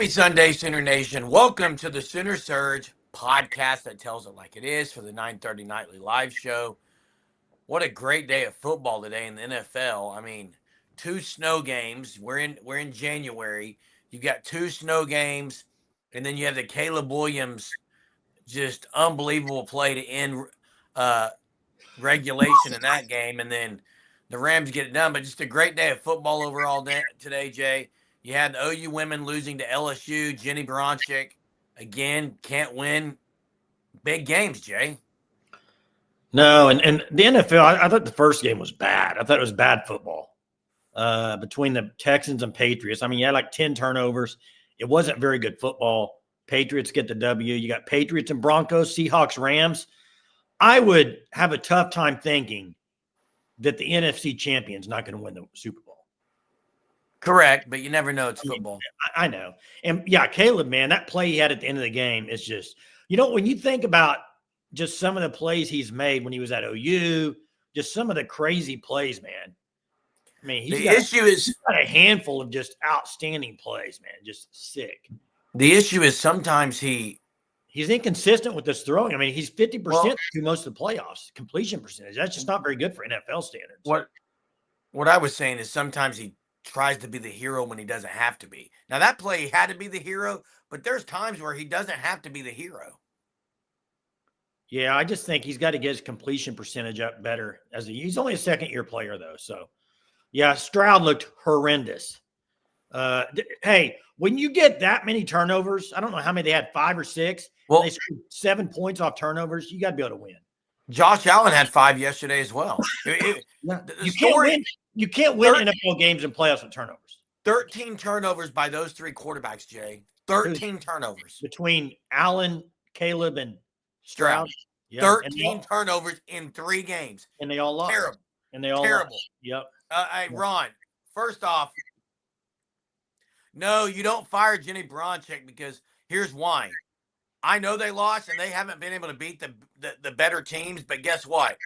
Happy Sunday, Sooner Nation. Welcome to the Sooner Surge podcast that tells it like it is for the 9:30 nightly live show. What a great day of football today in the NFL. I mean, two snow games. We're in January. You got two snow games, and then you have the Caleb Williams just unbelievable play to end uh, regulation in that game, and then the Rams get it done. But just a great day of football overall today, Jay. You had the OU women losing to LSU. Jenny Bronchick, again, can't win big games, Jay. No, and the NFL, I thought the first game was bad. I thought it was bad football between the Texans and Patriots. I mean, you had like 10 turnovers. It wasn't very good football. Patriots get the W. You got Patriots and Broncos, Seahawks, Rams. I would have a tough time thinking that the NFC champion's not going to win the Super Bowl. Correct, but you never know. It's football. I know. And, yeah, Caleb, man, that play he had at the end of the game is just – when you think about just some of the plays he's made when he was at OU, just some of the crazy plays, man. I mean, he's got a handful of just outstanding plays, man, just sick. The issue is sometimes he's inconsistent with this throwing. I mean, he's 50% through most of the playoffs, completion percentage. That's just not very good for NFL standards. What I was saying is sometimes he tries to be the hero when he doesn't have to be. Now, that play, he had to be the hero, but there's times where he doesn't have to be the hero. Yeah, I just think he's got to get his completion percentage up better. He's only a second-year player, though. So, yeah, Stroud looked horrendous. Hey, when you get that many turnovers, I don't know how many they had, 5 or 6. Well, they scored 7 points off turnovers. You got to be able to win. Josh Allen had 5 yesterday as well. You can't win NFL games and playoffs with turnovers. 13 turnovers by those 3 quarterbacks, Jay. 13 turnovers. Between Allen, Caleb, and Stroud. Yeah. 13 turnovers in 3 games. And they all lost. Terrible. And they all terrible. Lost. Yep. Hey, Ron, first off, no, you don't fire Jenny Bronchick because here's why. I know they lost and they haven't been able to beat the better teams, but guess what?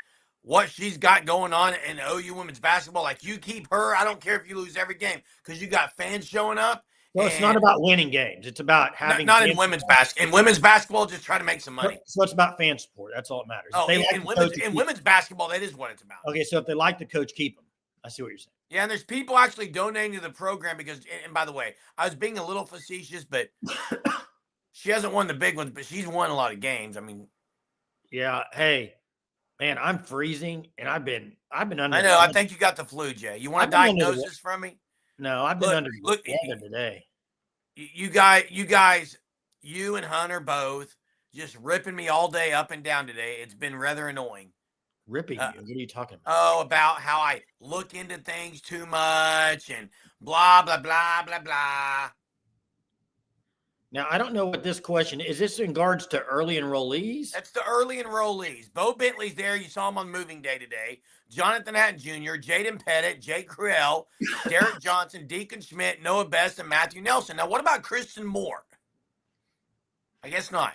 What she's got going on in OU women's basketball, like you keep her, I don't care if you lose every game because you got fans showing up. Well, it's not about winning games. It's about having not in women's basketball. In women's basketball, just try to make some money. So it's about fan support. That's all that matters. Oh, in women's basketball, that is what it's about. Okay, so if they like the coach, keep them. I see what you're saying. Yeah, and there's people actually donating to the program because, and by the way, I was being a little facetious, but she hasn't won the big ones, but she's won a lot of games. I mean, yeah. Hey, man, I'm freezing, and I've been under. I know. I think you got the flu, Jay. You want a diagnosis from me? No, I've been under the weather today. You guys, you and Hunter both just ripping me all day up and down today. It's been rather annoying. Ripping you? What are you talking about? Oh, about how I look into things too much and blah, blah, blah, blah, blah. Now, I don't know what this question is. This in regards to early enrollees? That's the early enrollees. Bo Bentley's there. You saw him on moving day today. Jonathan Hatton Jr., Jaden Pettit, Jake Creel, Derek Johnson, Deacon Schmidt, Noah Best, and Matthew Nelson. Now, what about Christian Moore? I guess not.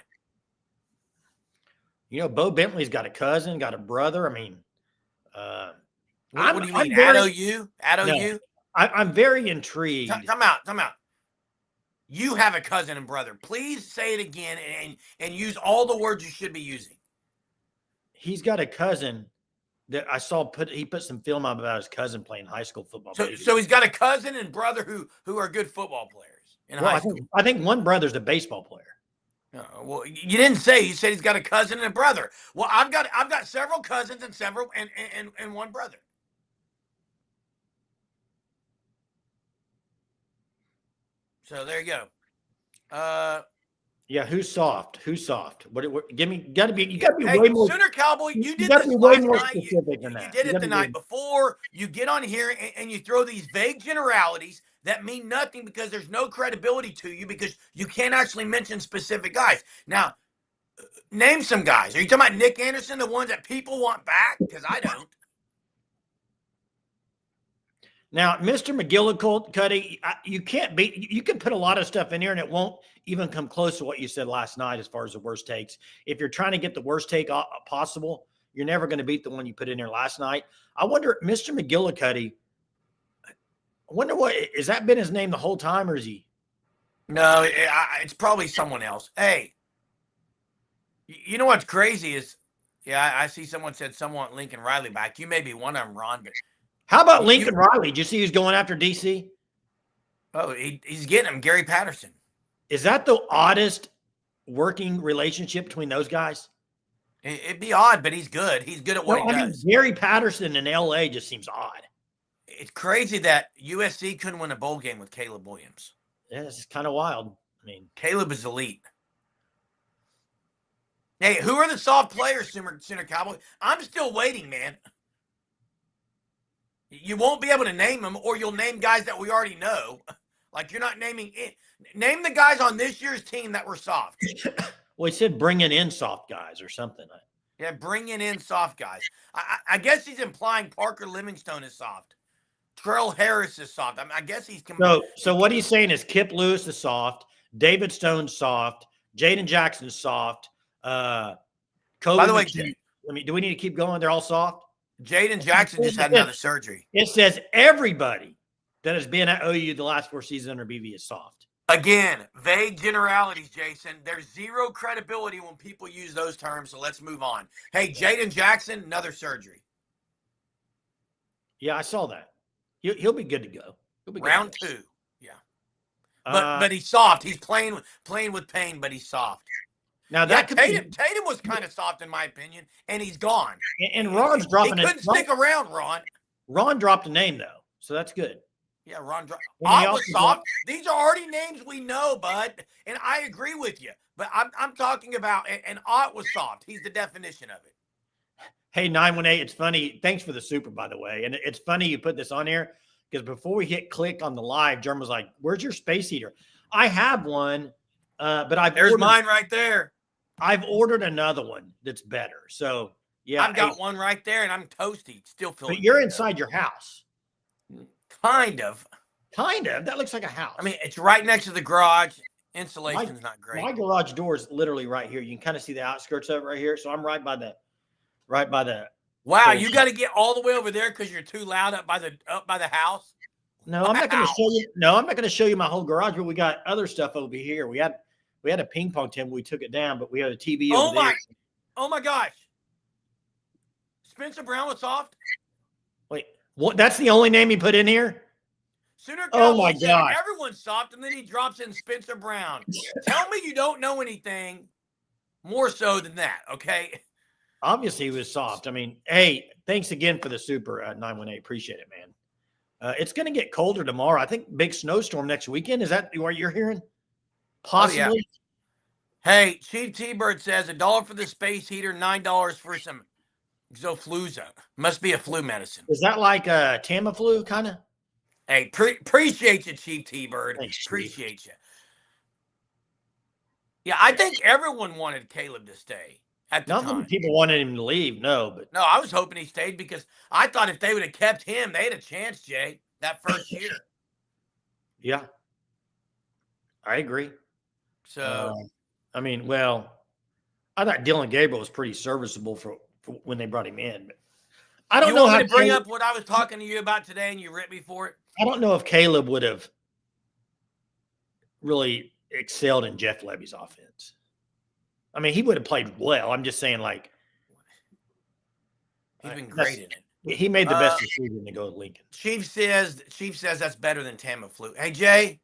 Bo Bentley's got a cousin, got a brother. I mean, what do you mean? At OU? At OU? I'm very intrigued. Come out. You have a cousin and brother. Please say it again and use all the words you should be using. He's got a cousin that I saw he put some film up about his cousin playing high school football. So he's got a cousin and brother who are good football players in high school. I think one brother's a baseball player. No, well, you didn't say. You said he's got a cousin and a brother. Well, I've got several cousins and one brother. So there you go. Yeah, who's soft? Give me. You got to be way more. Sooner Cowboy, you did this way more specific than that. You did it the night before. You get on here and you throw these vague generalities that mean nothing because there's no credibility to you because you can't actually mention specific guys. Now, name some guys. Are you talking about Nick Anderson, the ones that people want back? Because I don't. Now, Mr. McGillicuddy, you can't beat. You can put a lot of stuff in here, and it won't even come close to what you said last night as far as the worst takes. If you're trying to get the worst take possible, you're never going to beat the one you put in there last night. I wonder, Mr. McGillicuddy, I wonder what – has that been his name the whole time, or is he No, it's probably someone else. Hey, you know what's crazy is, yeah, I see someone said someone Lincoln Riley back. You may be one of them, Ron, but How about you Lincoln Riley? Did you see who's going after DC? oh, he's getting him, Gary Patterson. Is that the oddest working relationship between those guys? It'd be odd, but he's good. He's good at what he does. Gary Patterson in LA just seems odd. It's crazy that USC couldn't win a bowl game with Caleb Williams. Yeah, it's kind of wild. I mean, Caleb is elite. Hey, who are the soft players, Sooner Cowboy? I'm still waiting, man. You won't be able to name them, or you'll name guys that we already know. Like you're not naming it. Name the guys on this year's team that were soft. Well, he said bringing in soft guys or something. Yeah, bringing in soft guys. I guess he's implying Parker Livingstone is soft. Terrell Harris is soft. I guess he's. So what he's saying is Kip Lewis is soft. David Stone's soft. Jaden Jackson's soft. By the way, do we need to keep going? They're all soft. Jaden Jackson just had another surgery. It says everybody that has been at OU the last 4 seasons under BV is soft. Again, vague generalities, Jason. There's zero credibility when people use those terms, so let's move on. Hey, Jaden Jackson, another surgery. Yeah, I saw that. He'll be good to go. He'll be Round 2. Yeah. But he's soft. He's playing with pain, but he's soft. Now that Tatum was kind of soft in my opinion, and he's gone. And Ron's dropping. He couldn't stick around, Ron. Ron dropped a name though, so that's good. Yeah, Ron dropped. Was soft. These are already names we know, bud, and I agree with you. But I'm talking about, and Ott was soft. He's the definition of it. Hey, 918, it's funny. Thanks for the super, by the way. And it's funny you put this on here because before we hit click on the live, Jerm was like, "Where's your space heater?" I have one, but there's mine right there. I've ordered another one that's better. So yeah, I've got one right there, and I'm toasty. Still feeling. But you're inside your house. Kind of. That looks like a house. I mean, it's right next to the garage. Insulation's not great. My garage door is literally right here. You can kind of see the outskirts of it right here. So I'm right by the. Wow, you got to get all the way over there because you're too loud up by the house. No, I'm not going to show you. No, I'm not going to show you my whole garage. But we got other stuff over here. We had a ping pong table. We took it down, but we had a TV over there. Oh my gosh! Spencer Brown was soft. Wait, what? That's the only name he put in here? Sooner oh my God! Everyone's soft, and then he drops in Spencer Brown. Tell me you don't know anything more so than that, okay? Obviously, he was soft. I mean, hey, thanks again for the super 918. Appreciate it, man. It's going to get colder tomorrow. I think big snowstorm next weekend. Is that what you're hearing? Possibly. Oh, yeah. Hey, Chief T-Bird says $1 for the space heater, $9 for some Xofluza. Must be a flu medicine. Is that like a Tamiflu kind of? Hey, appreciate you, Chief T-Bird. Thanks, appreciate you. Yeah, I think everyone wanted Caleb to stay at the time. Not many people wanted him to leave, no. But no, I was hoping he stayed because I thought if they would have kept him, they had a chance, Jay, that first year. Yeah, I agree. So, I mean, well, I thought Dylan Gabriel was pretty serviceable for when they brought him in. But I don't know how to bring up what I was talking to you about today, and you ripped me for it. I don't know if Caleb would have really excelled in Jeff Levy's offense. I mean, he would have played well. I'm just saying, like, he's been great in it. He made the best decision to go with Lincoln. Chief says that's better than Tamiflu. Hey, Jay.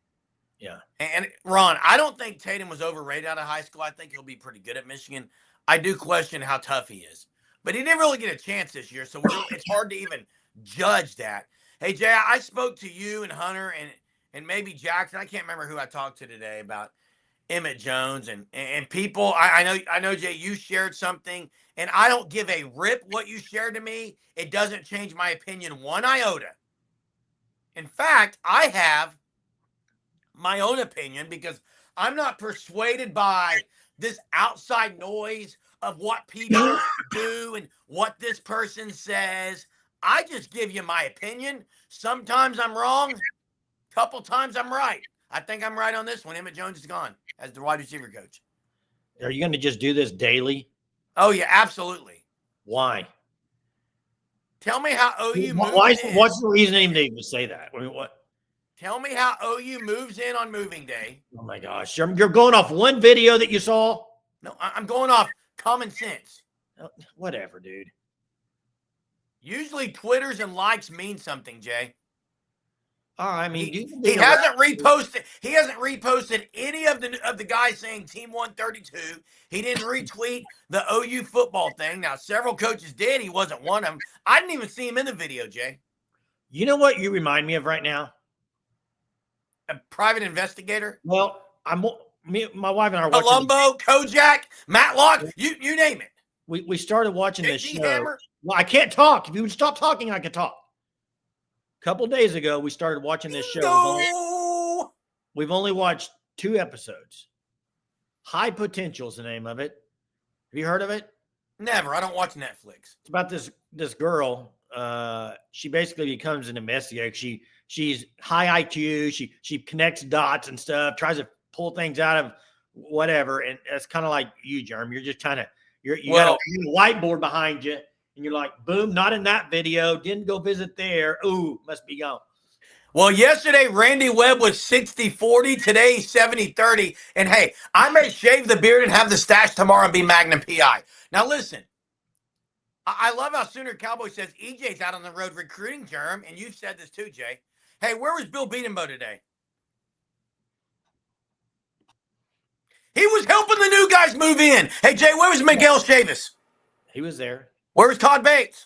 Yeah. And Ron, I don't think Tatum was overrated out of high school. I think he'll be pretty good at Michigan. I do question how tough he is. But he didn't really get a chance this year, so it's hard to even judge that. Hey, Jay, I spoke to you and Hunter and maybe Jackson. I can't remember who I talked to today about Emmett Jones and people. I know, Jay, you shared something, and I don't give a rip what you shared to me. It doesn't change my opinion one iota. In fact, I have my own opinion because I'm not persuaded by this outside noise of what people do and what this person says. I just give you my opinion. Sometimes I'm wrong. Couple times I'm right. I think I'm right on this one. Emmett Jones is gone as the wide receiver coach. Are you going to just do this daily? Oh, yeah, absolutely. Why? Tell me how OU moved What's the reason even to say that? I mean, what? Tell me how OU moves in on moving day. Oh my gosh, you're going off one video that you saw. No, I'm going off common sense. Whatever, dude. Usually Twitters and likes mean something, Jay. I mean, he hasn't reposted. He hasn't reposted any of the guys saying Team 132. He didn't retweet the OU football thing. Now, several coaches did. He wasn't one of them. I didn't even see him in the video, Jay. You know what you remind me of right now? A private investigator. Well, my wife and I are watching Columbo, Kojak, Matlock. You name it. We started watching this show. Hammer. Well, I can't talk. If you would stop talking, I could talk. A couple days ago, we started watching this show. We've only watched 2 episodes. High Potential is the name of it. Have you heard of it? Never. I don't watch Netflix. It's about this girl. She basically becomes an investigator. She's high IQ. She connects dots and stuff. Tries to pull things out of whatever. And it's kind of like you, Jerm. You're just kind of you got a whiteboard behind you. And you're like, boom, not in that video. Didn't go visit there. Ooh, must be gone. Well, yesterday, Randy Webb was 60-40. Today, he's 70-30. And, hey, I may shave the beard and have the stash tomorrow and be Magnum PI. Now, listen. I love how Sooner Cowboy says EJ's out on the road recruiting, Jerm. And you've said this too, Jay. Hey, where was Bill Beatenbow today? He was helping the new guys move in. Hey, Jay, where was Miguel Chavis? He was there. Where was Todd Bates?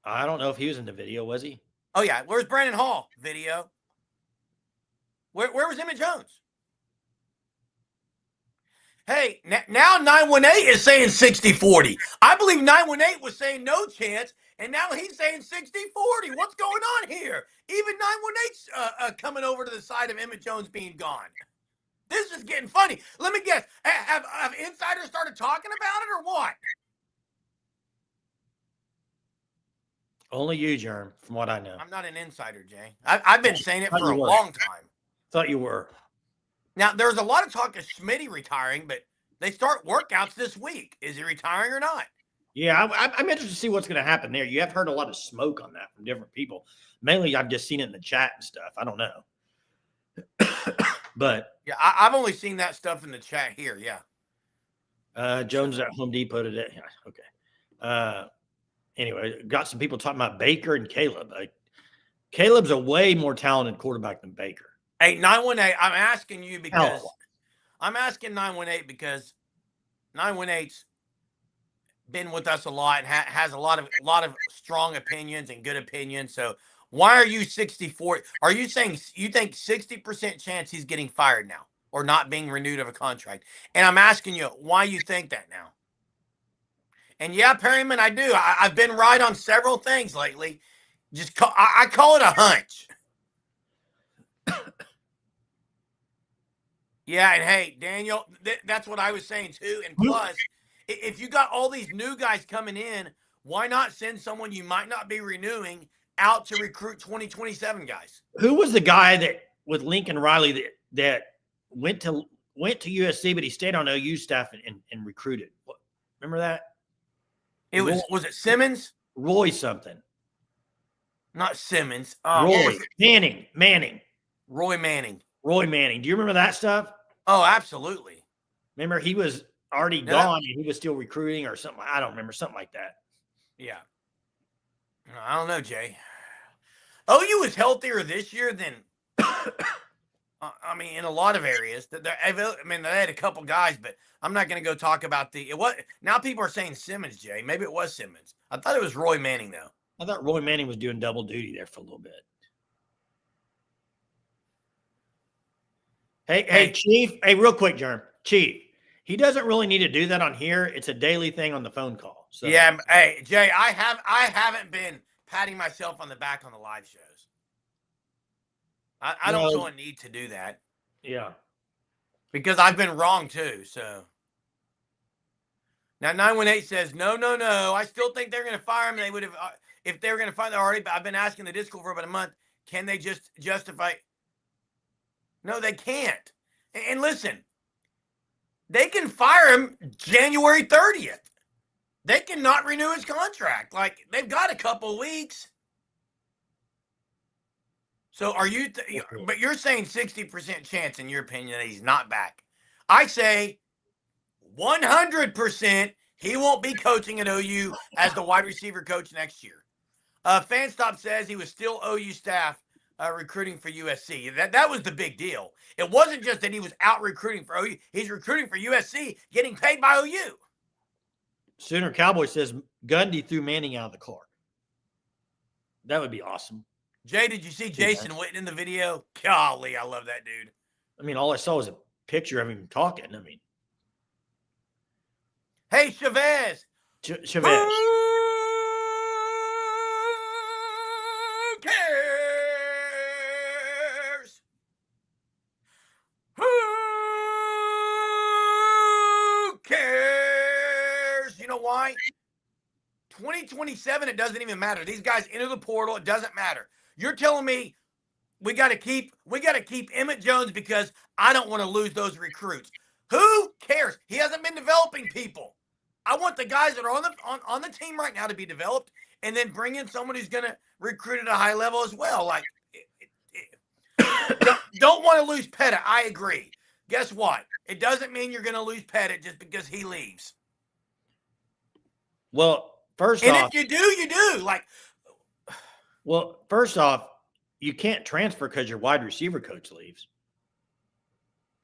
I don't know if he was in the video, was he? Oh, yeah. Where's Brandon Hall? Video. Where was Emmett Jones? Hey, now 918 is saying 60-40. I believe 918 was saying no chance, and now he's saying 60-40. What's going on here? Even 918's coming over to the side of Emmett Jones being gone. This is getting funny. Let me guess. Have insiders started talking about it or what? Only you, Jerm, from what I know. I'm not an insider, Jay. I've been saying it for a long time. Thought you were. Now, there's a lot of talk of Schmitty retiring, but they start workouts this week. Is he retiring or not? Yeah, I'm interested to see what's going to happen there. You have heard a lot of smoke on that from different people. Mainly, I've just seen it in the chat and stuff. I don't know. But yeah, I've only seen that stuff in the chat here. Yeah. Jones at Home Depot today. Yeah, okay. Anyway, got some people talking about Baker and Caleb. Caleb's a way more talented quarterback than Baker. Hey, 918, I'm asking you because I'm asking 918 because 918's been with us a lot and has a lot of strong opinions and good opinions. So why are you 60-40? Are you saying you think 60% chance he's getting fired now or not being renewed of a contract? And I'm asking you why you think that now. And yeah, Perryman, I do. I've been right on several things lately. I call it a hunch. Yeah, and hey, Daniel, that's what I was saying too. And plus, if you got all these new guys coming in, why not send someone you might not be renewing out to recruit 2027 guys? Who was the guy that with Lincoln Riley that went to USC, but he stayed on OU staff and recruited? Remember that? Was it Simmons? Roy something. Not Simmons. Roy Manning. Roy Manning. Roy Manning. Do you remember that stuff? Oh, absolutely. Remember he was already gone and he was still recruiting or something. I don't remember. Something like that. Yeah. I don't know, Jay. OU is healthier this year than I mean, in a lot of areas. I mean, they had a couple guys, but I'm not going to go talk about now people are saying Simmons, Jay. Maybe it was Simmons. I thought it was Roy Manning, though. I thought Roy Manning was doing double duty there for a little bit. Hey, Chief. Hey, real quick, Jerm. Chief, he doesn't really need to do that on here. It's a daily thing on the phone call. So. Yeah. Hey, Jay, I haven't been patting myself on the back on the live shows. I don't feel a need to do that. Yeah. Because I've been wrong too. So now 918 says, no. I still think they're going to fire him. They would have, if they were going to fire him already, but I've been asking the Discord for about a month. Can they just justify? No, they can't. And listen, they can fire him January 30th. They cannot renew his contract. Like, they've got a couple weeks. So are you? But you're saying 60% chance, in your opinion, that he's not back. I say 100% he won't be coaching at OU as the wide receiver coach next year. Fanstop says he was still OU staff recruiting for USC. That was the big deal. It wasn't just that he was out recruiting for OU. He's recruiting for USC, getting paid by OU. Sooner Cowboy says Gundy threw Manning out of the car. That would be awesome. Jay, did you see Jason Witten in the video? Golly, I love that dude. I mean, all I saw was a picture of him talking. I mean, hey, Chavez. Chavez. Who cares? Who cares? You know why? 2027, it doesn't even matter. These guys enter the portal, it doesn't matter. You're telling me we got to keep Emmett Jones because I don't want to lose those recruits. Who cares? He hasn't been developing people. I want the guys that are on the team right now to be developed, and then bring in someone who's going to recruit at a high level as well. Like, don't want to lose Pettit. I agree. Guess what? It doesn't mean you're going to lose Pettit just because he leaves. Well, first off, and if you do, you do. Like, well, first off, you can't transfer because your wide receiver coach leaves.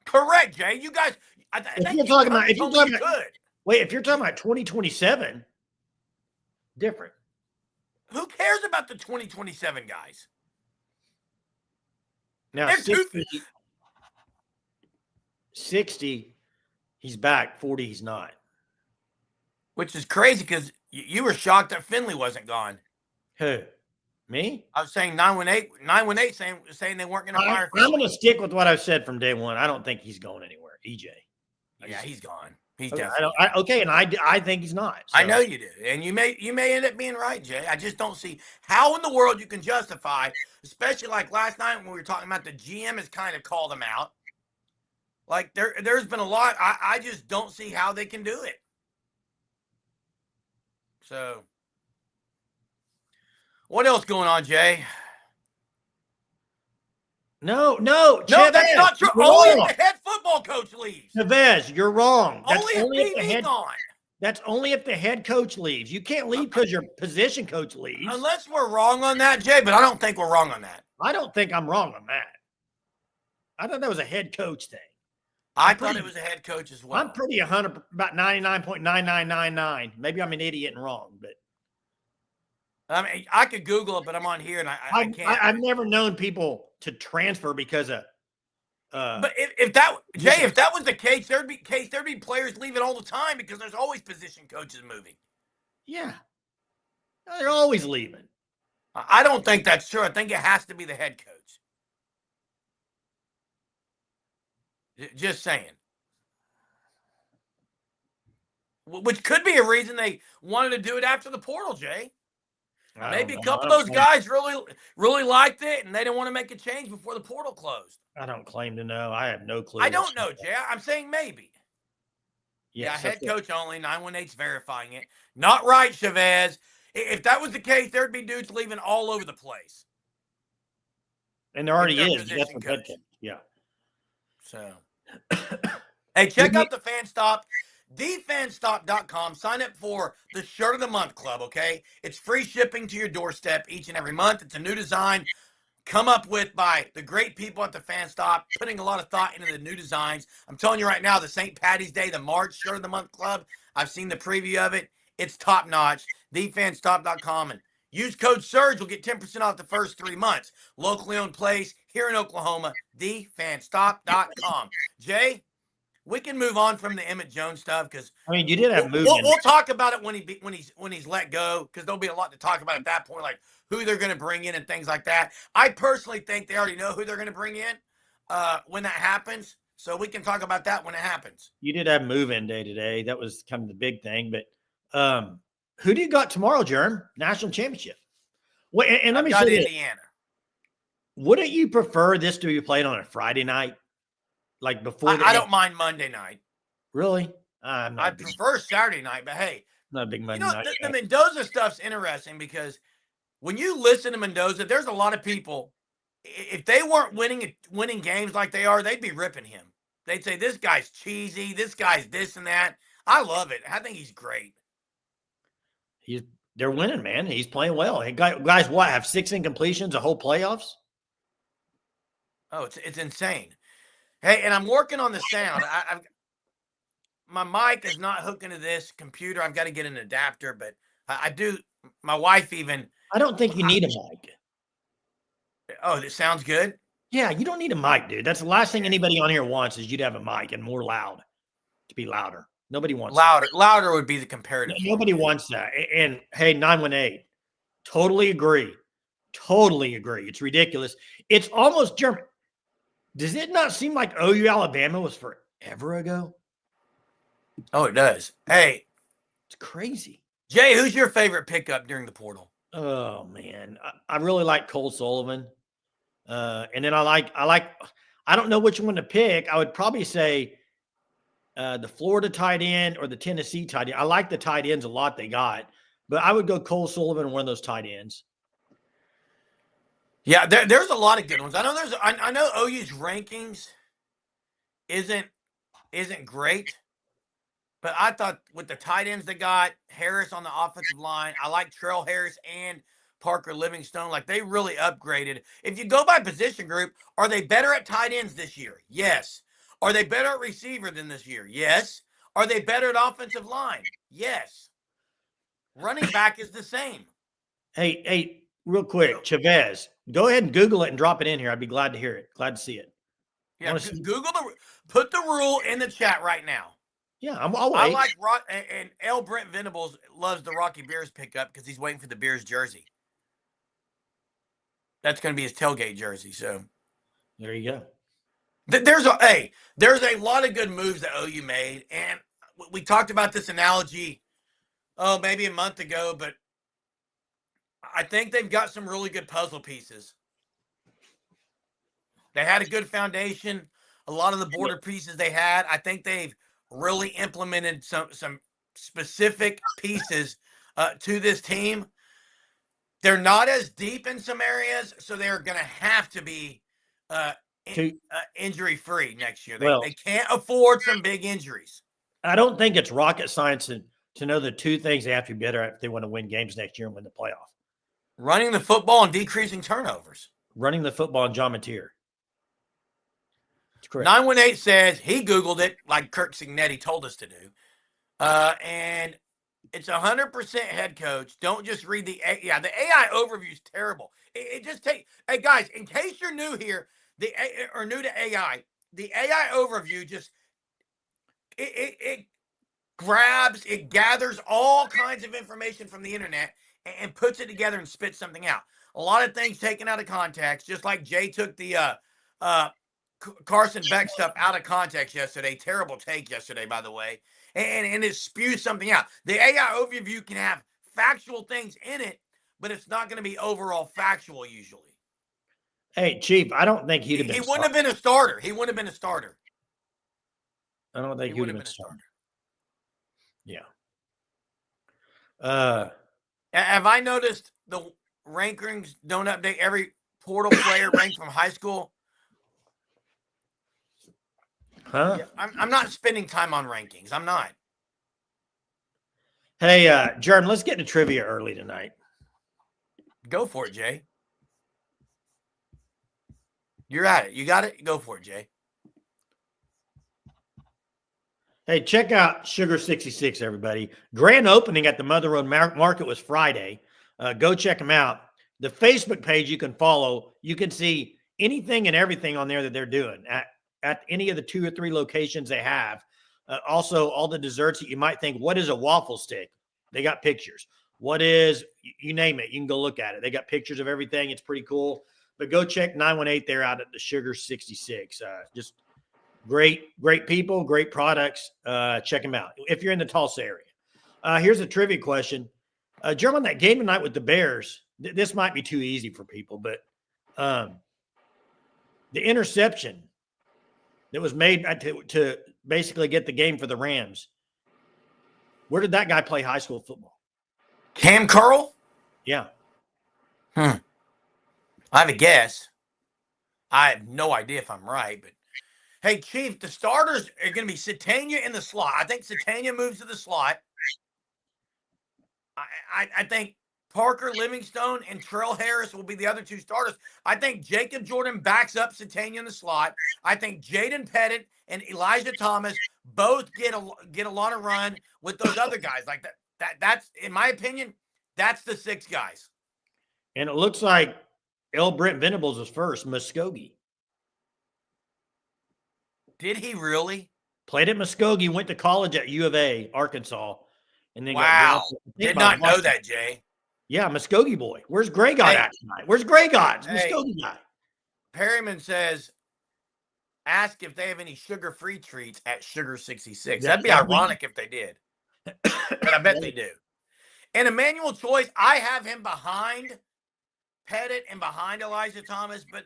Correct, Jay. You guys, if you're talking about 2027, different. Who cares about the 2027 guys? Now, 60, he's back. 40, he's not. Which is crazy because you were shocked that Finley wasn't gone. Who? Me? I was saying 918 saying they weren't going to fire Finley. I'm going to stick with what I've said from day one. I don't think he's going anywhere. EJ. Yeah, he's gone. He's okay, definitely. And I think he's not. So. I know you do, and you may end up being right, Jay. I just don't see how in the world you can justify, especially like last night when we were talking about the GM has kind of called him out. Like there's been a lot. I just don't see how they can do it. So, what else going on, Jay? No, Chavez, that's not true. Only if the head football coach leaves. Chavez, you're wrong. That's only if the head gone. That's only if the head coach leaves. You can't leave because your position coach leaves. Unless we're wrong on that, Jay, but I don't think we're wrong on that. I don't think I'm wrong on that. I thought that was a head coach thing. I thought it was a head coach as well. I'm pretty 100, about 99.9999. Maybe I'm an idiot and wrong, but I mean, I could Google it, but I'm on here and I can't. I've never known people to transfer because of. But if that was the case, there'd be players leaving all the time because there's always position coaches moving. Yeah, they're always leaving. I don't think that's true. I think it has to be the head coach. Just saying. Which could be a reason they wanted to do it after the portal, Jay. Maybe a couple of those guys really liked it, and they didn't want to make a change before the portal closed. I don't claim to know. I have no clue. I don't know, Jay. I'm saying maybe. Yes, head coach only. 918's verifying it. Not right, Chavez. If that was the case, there'd be dudes leaving all over the place. And there already is. That's what coach. Yeah. So, hey, check out the FanStop. TheFanStop.com. Sign up for the Shirt of the Month Club, okay? It's free shipping to your doorstep each and every month. It's a new design come up with by the great people at the FanStop, putting a lot of thought into the new designs. I'm telling you right now, the St. Patty's Day, the March Shirt of the Month Club, I've seen the preview of it. It's top-notch. TheFanStop.com. And use code SURGE. You'll get 10% off the first 3 months. Locally owned place here in Oklahoma. TheFanStop.com. Jay? We can move on from the Emmett Jones stuff because you did have movement. We'll talk about it when he's let go because there'll be a lot to talk about at that point, like who they're going to bring in and things like that. I personally think they already know who they're going to bring in when that happens, so we can talk about that when it happens. You did have move-in day today. That was kind of the big thing. But who do you got tomorrow, Jerm? National championship. Well, and let me say Indiana. Wouldn't you prefer this to be played on a Friday night? Like before I don't mind Monday night. Really? I prefer Saturday night, but hey. Not a big Monday night. The Mendoza stuff's interesting because when you listen to Mendoza, there's a lot of people if they weren't winning games like they are, they'd be ripping him. They'd say this guy's cheesy, this guy's this and that. I love it. I think he's great. They're winning, man. He's playing well. Hey, guys, what, have 6 incompletions, a whole playoffs? Oh, it's insane. Hey, and I'm working on the sound. My mic is not hooking to this computer. I've got to get an adapter, but I do. My wife even. I don't think you need a mic. Oh, that sounds good. Yeah, you don't need a mic, dude. That's the last thing anybody on here wants is you to have a mic and more loud, to be louder. Nobody wants louder. That. Louder would be the comparative. Nobody wants that. And hey, 918, totally agree. Totally agree. It's ridiculous. It's almost German. Does it not seem like OU Alabama was forever ago? Oh, it does. Hey, it's crazy. Jay, who's your favorite pickup during the portal? Oh man, I really like Cole Sullivan, and then I don't know which one to pick. I would probably say the Florida tight end or the Tennessee tight end. I like the tight ends a lot they got, but I would go Cole Sullivan, one of those tight ends. Yeah, there's a lot of good ones. I know OU's rankings isn't great, but I thought with the tight ends they got, Harris on the offensive line, I like Trail Harris and Parker Livingstone. Like, they really upgraded. If you go by position group, are they better at tight ends this year? Yes. Are they better at receiver than this year? Yes. Are they better at offensive line? Yes. Running back is the same. Hey, real quick, Chavez, go ahead and Google it and drop it in here. I'd be glad to hear it. Glad to see it. Yeah, put the rule in the chat right now. Yeah, I'll wait. I like and L. Brent Venables loves the Rocky Bears pickup because he's waiting for the Bears jersey. That's going to be his tailgate jersey. So there you go. There's a lot of good moves that OU made, and we talked about this analogy, maybe a month ago, but I think they've got some really good puzzle pieces. They had a good foundation. A lot of the border pieces they had, I think they've really implemented some specific pieces to this team. They're not as deep in some areas, so they're going to have to be injury-free next year. They can't afford some big injuries. I don't think it's rocket science to know the 2 things they have to be better at if they want to win games next year and win the playoff. Running the football and decreasing turnovers. Running the football and John Mateer. That's correct. 918 says he Googled it like Kirk Signetti told us to do. And it's 100% head coach. Don't just read the AI overview is terrible. It just takes, hey guys, in case you're new here, or new to AI, the AI overview just, it gathers all kinds of information from the internet and puts it together and spits something out. A lot of things taken out of context, just like Jay took the Carson Beck stuff out of context yesterday. Terrible take yesterday, by the way. And it spews something out. The AI overview can have factual things in it, but it's not going to be overall factual usually. Hey, Chief, I don't think he'd have been. He wouldn't have been a starter. He wouldn't have been a starter. I don't think he would have been a starter. Yeah. Have I noticed the rankings don't update every portal player ranked from high school? Huh? Yeah, I'm not spending time on rankings. I'm not. Hey, Jerm, let's get to trivia early tonight. Go for it, Jay. You're at it. You got it? Go for it, Jay. Hey, check out Sugar 66, everybody. Grand opening at the Mother Road Market was Friday. Go check them out. The Facebook page you can follow. You can see anything and everything on there that they're doing at any of the 2 or 3 locations they have. Also, all the desserts that you might think, what is a waffle stick? They got pictures. What is, you name it, you can go look at it. They got pictures of everything. It's pretty cool. But go check 918 there out at the Sugar 66. Just great people, great products. Check them out if you're in the Tulsa area. Here's a trivia question. Jeremy, that game tonight with the Bears, this might be too easy for people, but the interception that was made to basically get the game for the Rams, where did that guy play high school football? Cam Curl? Yeah. I have a guess. I have no idea if I'm right, but hey, Chief, the starters are going to be Satania in the slot. I think Satania moves to the slot. I think Parker Livingstone and Terrell Harris will be the other two starters. I think Jacob Jordan backs up Satania in the slot. I think Jaden Pettit and Elijah Thomas both get a lot of run with those other guys. Like that's in my opinion, that's the 6 guys. And it looks like L. Brent Venables was first, Muskogee. Did he really? Played at Muskogee, went to college at U of A, Arkansas. And then wow. Did not know that, Jay. Yeah, Muskogee boy. Where's Gray God at tonight? Where's Gray God? Muskogee guy. Perryman says, ask if they have any sugar-free treats at Sugar 66. That'd be ironic if they did. But I bet they do. And Emmanuel Choice, I have him behind Pettit and behind Elijah Thomas, but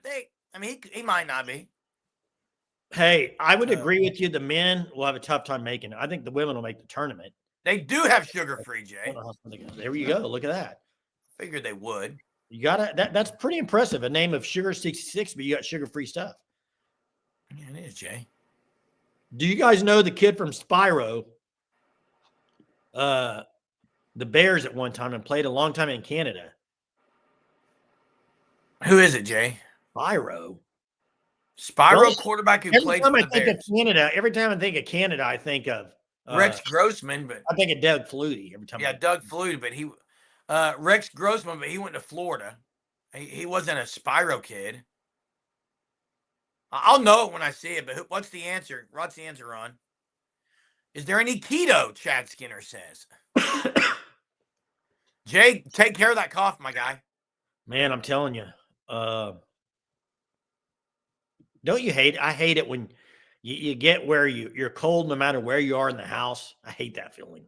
he might not be. Hey, I would agree with you. The men will have a tough time making it. I think the women will make the tournament. They do have sugar-free, Jay. There you go. Look at that. Figured they would. You got that's pretty impressive. A name of Sugar 66, but you got sugar-free stuff. Yeah, it is, Jay. Do you guys know the kid from Spyro? The Bears at one time and played a long time in Canada. Who is it, Jay? Spyro quarterback who played for the Bears. Every time I think of Canada, I think of Rex Grossman, but I think of Doug Flutie every time. Yeah, Doug Flutie, but he Rex Grossman, but he went to Florida. He wasn't a Spyro kid. I'll know it when I see it, but what's the answer? What's the answer, Ron? Is there any keto? Chad Skinner says. Jay, take care of that cough, my guy. Man, I'm telling you. Don't you hate it? I hate it when you get where you're cold no matter where you are in the house. I hate that feeling.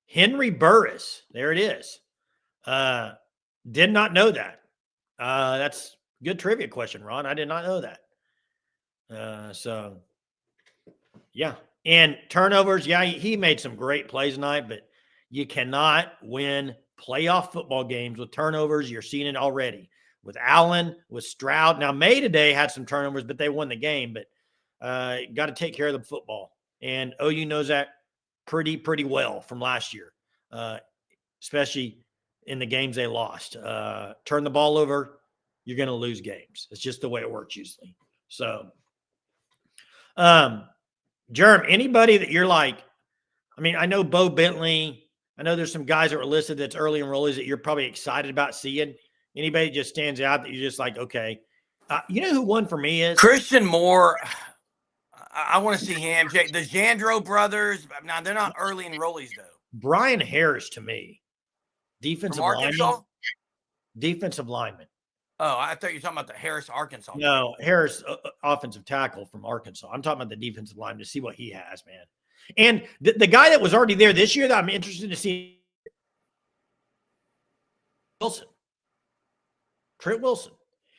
Henry Burris, there it is. Did not know that. That's a good trivia question, Ron. I did not know that. So, yeah. And turnovers, yeah, he made some great plays tonight, but you cannot win playoff football games with turnovers. You're seeing it already. With Allen, with Stroud. Now, May today had some turnovers, but they won the game. But got to take care of the football. And OU knows that pretty well from last year, especially in the games they lost. Turn the ball over, you're going to lose games. It's just the way it works usually. So, Jerm, anybody that you're like, I mean, I know Bo Bentley. I know there's some guys that were listed that's early enrollees that you're probably excited about seeing. Anybody that just stands out that you're just like, okay. You know who one for me is? Christian Moore. I want to see him. The Jandro brothers. Now, they're not early enrollees, though. Brian Harris to me. Defensive lineman. Oh, I thought you were talking about the Harris, Arkansas. No, Harris, offensive tackle from Arkansas. I'm talking about the defensive lineman to see what he has, man. And the guy that was already there this year that I'm interested to see, Wilson. Trent Wilson.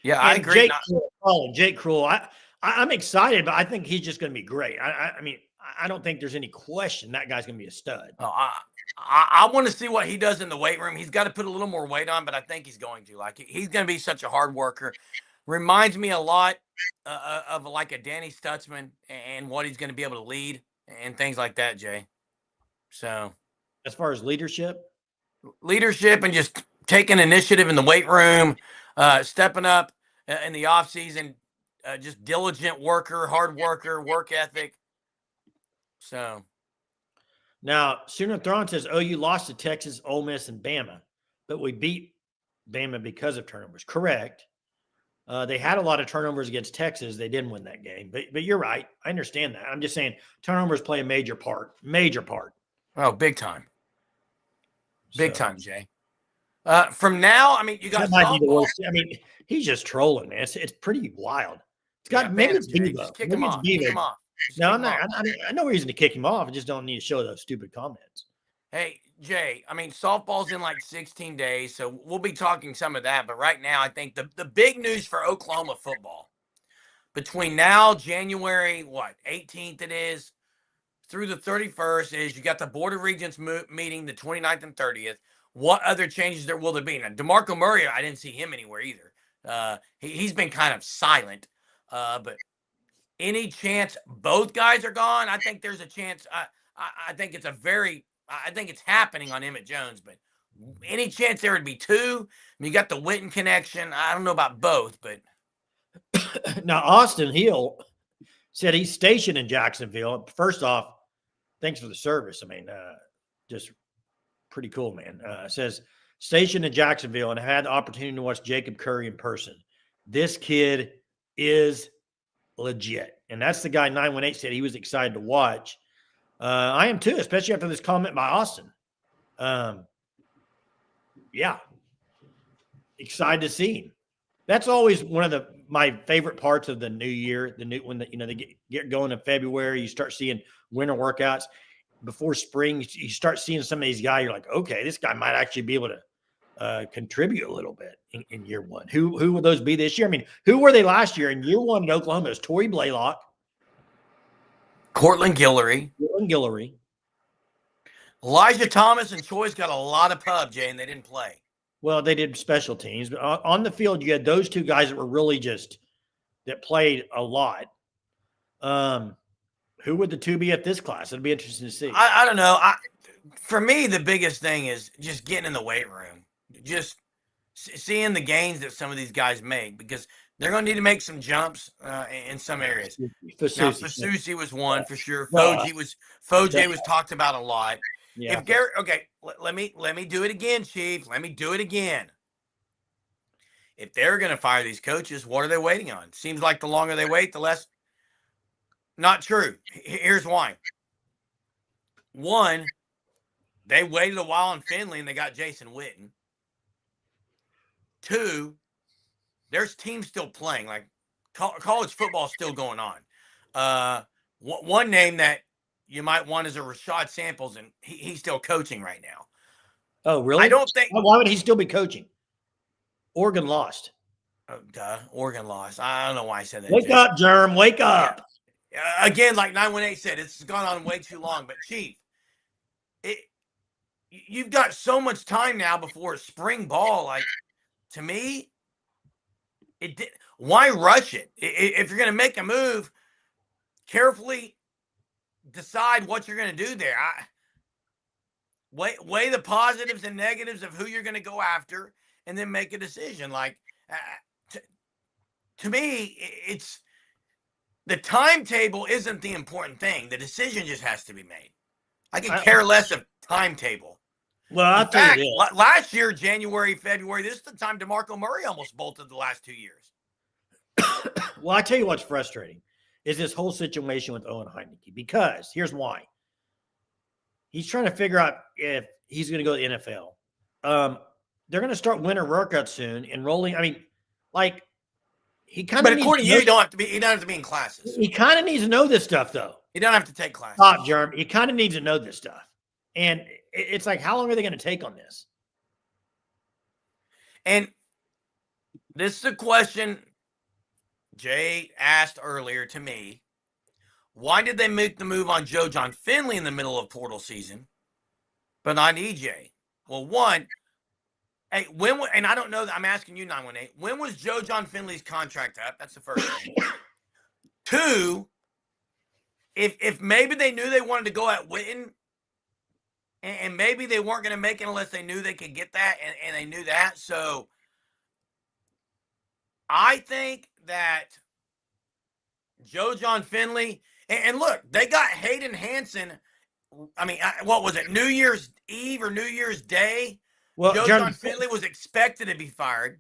Yeah, I agree. Jake Krull. I'm excited, but I think he's just going to be great. I mean, I don't think there's any question that guy's going to be a stud. Oh, I want to see what he does in the weight room. He's got to put a little more weight on, but I think he's going to. Like, he's going to be such a hard worker. Reminds me a lot of like a Danny Stutzman and what he's going to be able to lead and things like that, Jay. So, as far as leadership and just taking initiative in the weight room, stepping up in the off season, just diligent worker, hard worker, work ethic. So now, Sooner Thrawn says OU lost to Texas, Ole Miss, and Bama, but we beat Bama because of turnovers. Correct. They had a lot of turnovers against Texas. They didn't win that game, but you're right. I understand that. I'm just saying turnovers play a major part. Oh, big time. Big time, Jay. From now, I mean, you got softball. I mean, he's just trolling, man. It's pretty wild. It's got maybe it's Bevo. Kick him off. No, I'm not. I mean, I know reason to kick him off. I just don't need to show those stupid comments. Hey, Jay, I mean, softball's in like 16 days, so we'll be talking some of that. But right now, I think the big news for Oklahoma football between now, January, 18th it is, through the 31st is you got the Board of Regents meeting the 29th and 30th. What other changes will there be? Now, DeMarco Murray, I didn't see him anywhere either. He's been kind of silent. But any chance both guys are gone, I think there's a chance. I think it's I think it's happening on Emmett Jones, but any chance there would be two. I mean, you got the Witten connection. I don't know about both, but Now, Austin Hill said he's stationed in Jacksonville. First off, thanks for the service. I mean, just pretty cool, man. Says stationed in Jacksonville and had the opportunity to watch Jacob Curry in person. This kid is legit. And that's the guy 918 said he was excited to watch. I am too, especially after this comment by Austin. Yeah. Excited to see him. That's always one of my favorite parts of the new year. When they get going in February, you start seeing winter workouts. Before spring, you start seeing some of these guys. You're like, okay, this guy might actually be able to contribute a little bit in year one. Who would those be this year? I mean, who were they last year? In year one at Oklahoma, it was Torrey Blaylock, Cortland Guillory, Elijah Thomas, and Choice got a lot of pub, Jay, and they didn't play. Well, they did special teams, but on the field, you had those two guys that were really that played a lot. Who would the two be at this class? It'd be interesting to see. I don't know. For me, the biggest thing is just getting in the weight room, just seeing the gains that some of these guys make, because they're going to need to make some jumps in some areas. Fasusi was one for sure. Fojay was talked about a lot. Yeah. If Garrett, okay, let me do it again, Chief. Let me do it again. If they're going to fire these coaches, what are they waiting on? Seems like the longer they wait, the less. Not true. Here's why. One, they waited a while in Finley and they got Jason Witten. Two, there's teams still playing. Like college football is still going on. One name that you might want is a Rashad Samples, and he's still coaching right now. Oh, really? I don't think. Why would he still be coaching? Oregon lost. Oh, duh. Oregon lost. I don't know why I said that. Wake up, Germ. Wake up. Yeah. Again, like 918 said, it's gone on way too long. But, Chief, you've got so much time now before spring ball. Like, to me, why rush it? If you're going to make a move, carefully decide what you're going to do there. Weigh the positives and negatives of who you're going to go after, and then make a decision. Like, to me, it's the timetable isn't the important thing. The decision just has to be made. I can care less of timetable. Well, I'll tell you this. Last year, January, February, this is the time DeMarco Murray almost bolted the last 2 years. Well, I tell you what's frustrating is this whole situation with Owen Heineke, because here's why. He's trying to figure out if he's going to go to the NFL. They're going to start winter workouts soon, enrolling. I mean, like, he kind of. But according to you, he don't have to be in classes. He kind of needs to know this stuff, though. He don't have to take classes. Stop, Germ. He kind of needs to know this stuff, and it's like, how long are they going to take on this? And this is a question Jay asked earlier to me. Why did they make the move on Joe John Finley in the middle of portal season, but not EJ? Well, one, hey, and I don't know that I'm asking you, 918, when was Joe John Finley's contract up? That's the first thing. Two, if maybe they knew they wanted to go at Witten, and maybe they weren't going to make it unless they knew they could get that, and they knew that. So I think that Joe John Finley, and look, they got Hayden Hansen. I mean, what was it, New Year's Eve or New Year's Day? Well, Joe John Finley was expected to be fired,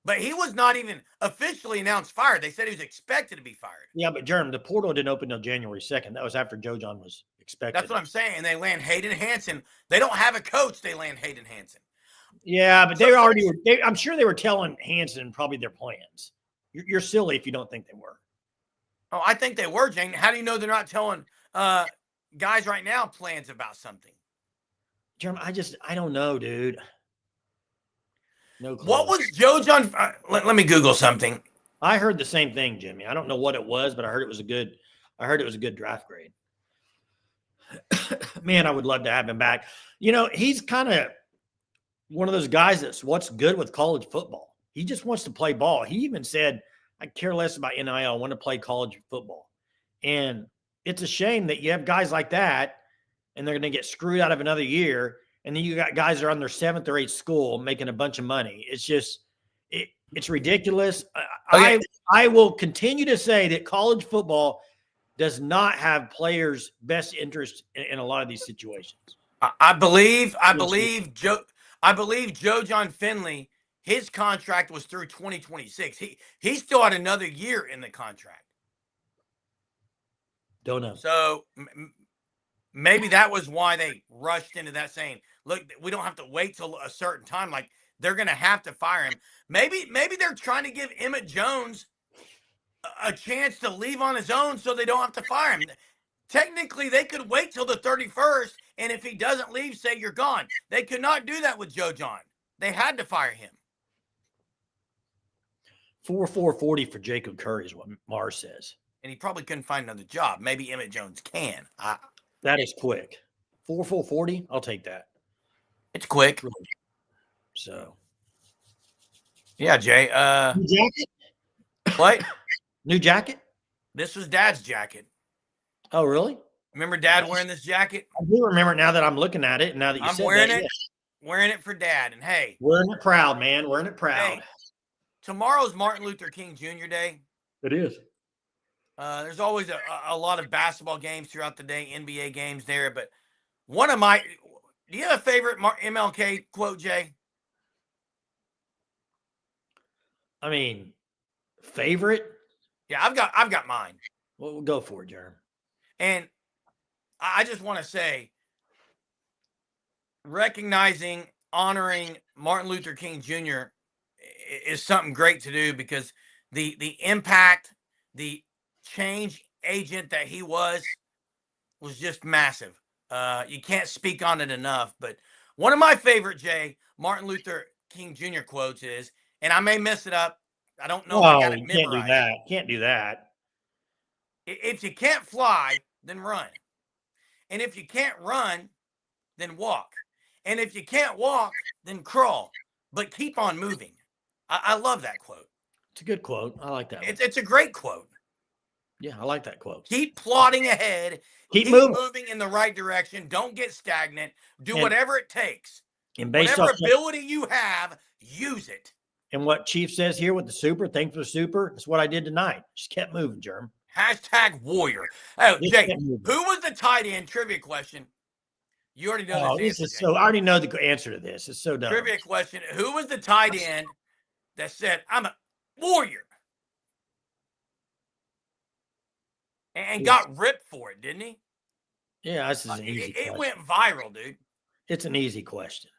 but he was not even officially announced fired. They said he was expected to be fired. Yeah, but Jerm, the portal didn't open until January 2nd. That was after Joe John was expected. That's what I'm saying. They land Hayden Hansen. They don't have a coach. They land Hayden Hansen. Yeah, but I'm sure they were telling Hansen probably their plans. You're silly if you don't think they were. Oh, I think they were, Jane. How do you know they're not telling guys right now plans about something? Jerm, I don't know, dude. No clue. What was Joe John? Let me Google something. I heard the same thing, Jimmy. I don't know what it was, but I heard it was a good draft grade. Man, I would love to have him back. You know, he's kind of one of those guys that's what's good with college football. He just wants to play ball. He even said, I care less about NIL. I want to play college football. And it's a shame that you have guys like that and they're going to get screwed out of another year. And then you got guys that are on their 7th or 8th school making a bunch of money. It's just, it's ridiculous. I will continue to say that college football does not have players' best interest in a lot of these situations. I believe Joe John Finley, his contract was through 2026. He still had another year in the contract. Don't know. So maybe that was why they rushed into that, saying, look, we don't have to wait till a certain time. Like, they're going to have to fire him. Maybe they're trying to give Emmett Jones a chance to leave on his own so they don't have to fire him. Technically, they could wait till the 31st, and if he doesn't leave, say you're gone. They could not do that with Joe John. They had to fire him. 4.40 for Jacob Curry is what Mars says. And he probably couldn't find another job. Maybe Emmett Jones can. That is quick. 4.40, I'll take that. It's quick. So. Yeah, Jay. New jacket? What? New jacket? This was Dad's jacket. Oh, really? Remember Dad wearing this jacket? I do remember it now that I'm looking at it. Now that you said wearing that, it. Yeah. Wearing it for Dad. And hey. Wearing it proud, man. Wearing it proud. Hey, tomorrow's Martin Luther King Jr. Day. It is. There's always a lot of basketball games throughout the day, NBA games there. But do you have a favorite MLK quote, Jay? I mean, favorite? Yeah, I've got mine. Well, we'll go for it, Jeremy. And I just want to say, recognizing, honoring Martin Luther King Jr. is something great to do, because the impact, the change agent that he was just massive. You can't speak on it enough. But one of my favorite, Jay, Martin Luther King Jr. quotes is, and I may mess it up, I don't know if I got it memorized. Can't do that. Can't do that. If you can't fly, then run. And if you can't run, then walk. And if you can't walk, then crawl. But keep on moving. I love that quote. It's a good quote. I like that. It's a great quote. Yeah, I like that quote. Keep plodding ahead. Keep moving in the right direction. Don't get stagnant. Do whatever it takes. And based whatever off ability you have, use it. And what Chief says here with the super, thanks for the super, that's what I did tonight. Just kept moving, Jerm. #Warrior. Oh, Jay, who was the tight end? Trivia question. You already know this answer. I already know the answer to this. It's so dumb. Trivia question. Who was the tight end that said, I'm a warrior? And got ripped for it, didn't he? Yeah, this is an easy question. It went viral, dude. It's an easy question.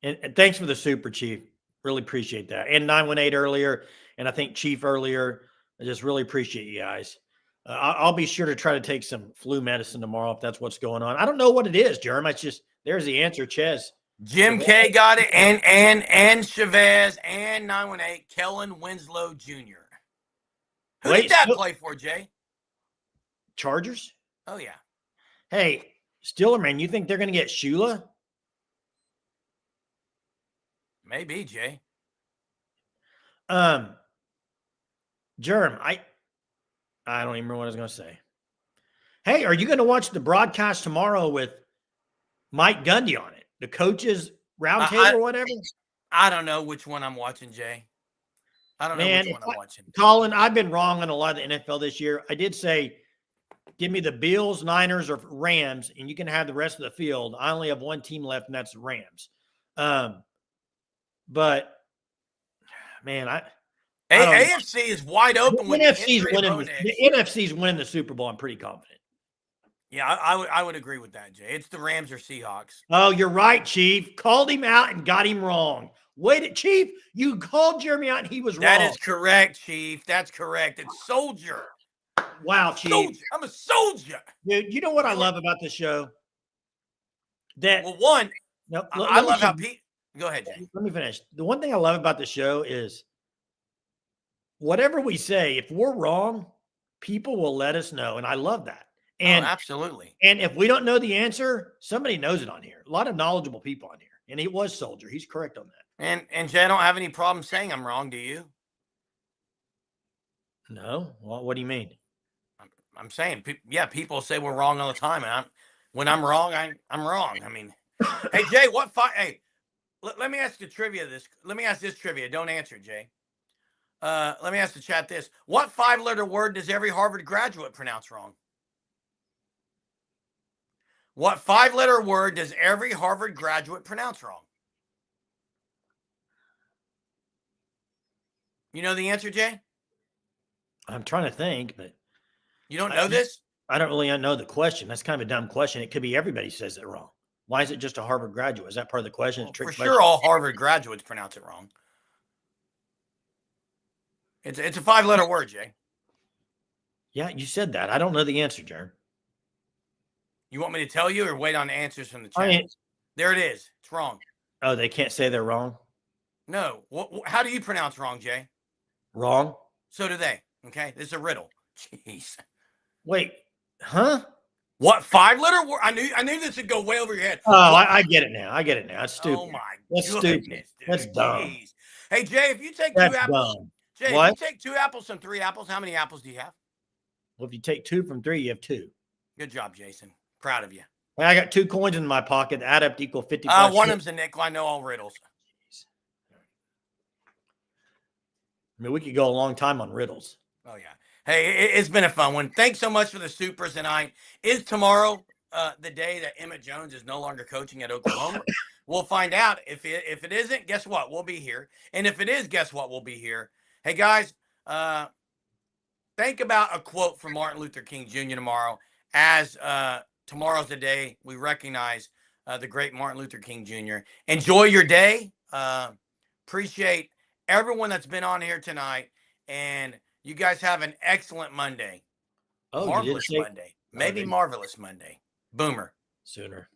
And thanks for the super, Chief. Really appreciate that. And 918 earlier, and I think Chief earlier. I just really appreciate you guys. I'll be sure to try to take some flu medicine tomorrow if that's what's going on. I don't know what it is, Jeremy. It's just, there's the answer, Ches. Jim K got it, and Chavez, and 918, Kellen Winslow Jr. Who did that play for, Jay? Chargers? Oh, yeah. Hey, Stillerman, you think they're going to get Shula? Maybe, Jay. Jerm, I don't even remember what I was going to say. Hey, are you going to watch the broadcast tomorrow with Mike Gundy on it? The coaches roundtable or whatever? I don't know which one I'm watching, Jay. I don't know which one I'm watching. Colin, I've been wrong on a lot of the NFL this year. I did say, give me the Bills, Niners, or Rams, and you can have the rest of the field. I only have one team left, and that's the Rams. But, man, AFC is wide open. The NFC's winning the Super Bowl. I'm pretty confident. Yeah, I would agree with that, Jay. It's the Rams or Seahawks. Oh, you're right, Chief. Called him out and got him wrong. Wait, Chief, you called Jeremy out and he was wrong. That is correct, Chief. That's correct. It's soldier. Wow, Chief. Soldier. I'm a soldier. Dude, you know what I love about this show? I love how Pete. Go ahead, Jay. Let me finish. The one thing I love about the show is whatever we say, if we're wrong, people will let us know. And I love that. And absolutely. And if we don't know the answer, somebody knows it on here. A lot of knowledgeable people on here. And it was Soldier. He's correct on that. And Jay, I don't have any problem saying I'm wrong. Do you? No. Well, what do you mean? I'm saying, people say we're wrong all the time, and when I'm wrong, I'm wrong. I mean, hey Jay, Hey, let me ask the trivia. Let me ask this trivia. Don't answer, Jay. Let me ask the chat this: what 5-letter word does every Harvard graduate pronounce wrong? What 5-letter word does every Harvard graduate pronounce wrong? You know the answer, Jay? I'm trying to think, but You don't know this? I don't really know the question. That's kind of a dumb question. It could be everybody says it wrong. Why is it just a Harvard graduate? Is that part of the question? Well, Trick for question? sure, all Harvard graduates pronounce it wrong. It's a 5-letter word, Jay. Yeah, you said that. I don't know the answer, Jared. You want me to tell you or wait on answers from the chat? There it is. It's wrong. Oh, they can't say they're wrong? No. How do you pronounce wrong, Jay? Wrong? So do they. Okay? This is a riddle. Jeez. Wait. Huh? What 5-letter word? I knew this would go way over your head. Oh, I get it now. I get it now. It's stupid. Oh, my That's goodness. stupid. Dude. That's dumb. Jeez. Hey, Jay, if you take That's 2 apples. dumb. Jay, What? if you take 2 apples and 3 apples, how many apples do you have? Well, if you take 2 from 3, you have 2. Good job, Jason. Proud of you. I got 2 coins in my pocket. Add up to equal 50. One of them's a nickel. I know all riddles. I mean, we could go a long time on riddles. Oh, yeah. Hey, it's been a fun one. Thanks so much for the supers tonight. Is tomorrow the day that Emmett Jones is no longer coaching at Oklahoma? We'll find out. If it isn't, guess what? We'll be here. And if it is, guess what? We'll be here. Hey, guys, think about a quote from Martin Luther King Jr. tomorrow, as tomorrow's the day we recognize the great Martin Luther King Jr. Enjoy your day. Appreciate everyone that's been on here tonight. And you guys have an excellent Monday. Oh, Marvelous Monday. Maybe marvelous Monday. Boomer. Sooner.